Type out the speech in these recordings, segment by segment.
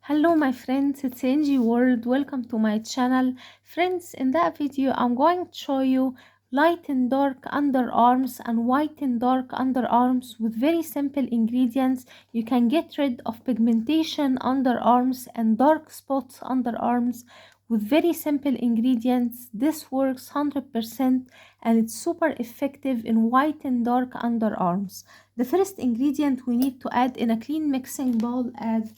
Hello my friends, it's NGWorld. Welcome to my channel. Friends, in that video I'm going to show you lighten dark underarms and whiten dark underarms with very simple ingredients. You can get rid of pigmentation underarms and dark spots underarms with very simple ingredients. This works 100% and it's super effective in whiten dark underarms. The first ingredient we need to add in a clean mixing bowl, add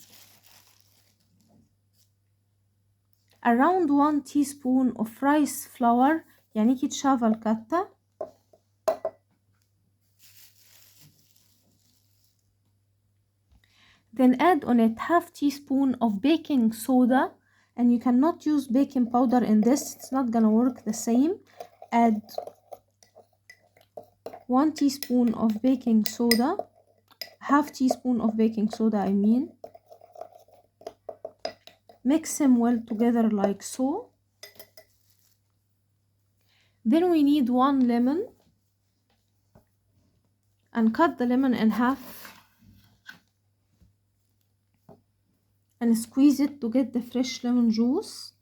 around 1 teaspoon of rice flour يعني كيتشافا الكتة. Then add on it half teaspoon of baking soda, and you cannot use baking powder in this, it's not gonna work the same. Add 1 teaspoon of baking soda, half teaspoon of baking soda I mean. Mix them well together like so. Then we need 1 lemon, and cut the lemon in half and squeeze it to get the fresh lemon juice.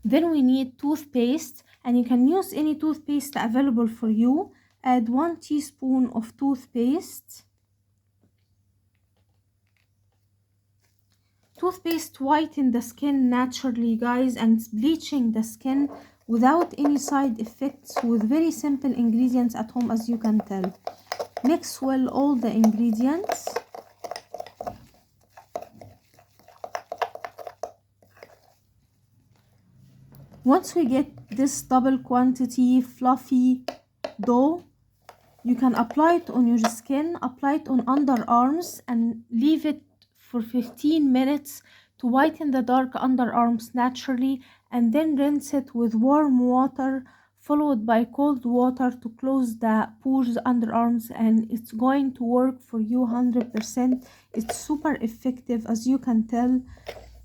Then we need toothpaste, and you can use any toothpaste available for you. Add 1 teaspoon of toothpaste. Toothpaste whiten the skin naturally, guys, and it's bleaching the skin without any side effects with very simple ingredients at home, as you can tell. Mix well all the ingredients. Once we get this double quantity fluffy dough, you can apply it on your skin, apply it on underarms, and leave it for 15 minutes to whiten the dark underarms naturally, and then rinse it with warm water followed by cold water to close the pores underarms, and it's going to work for you 100%. It's super effective, as you can tell.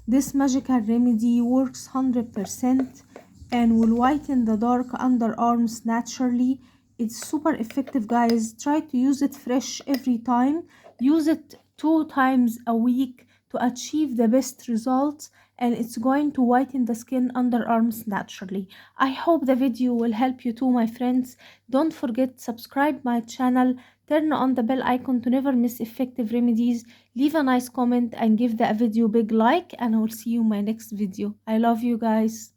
This magical remedy works 100% and will whiten the dark underarms naturally. It's super effective, guys. Try to use it fresh every time. Use it 2 times a week to achieve the best results, and it's going to whiten the skin underarms naturally. I hope the video will help you too, my friends. Don't forget, subscribe my channel, turn on the bell icon to never miss effective remedies. Leave a nice comment and give the video a big like, and I will see you in my next video. I love you guys.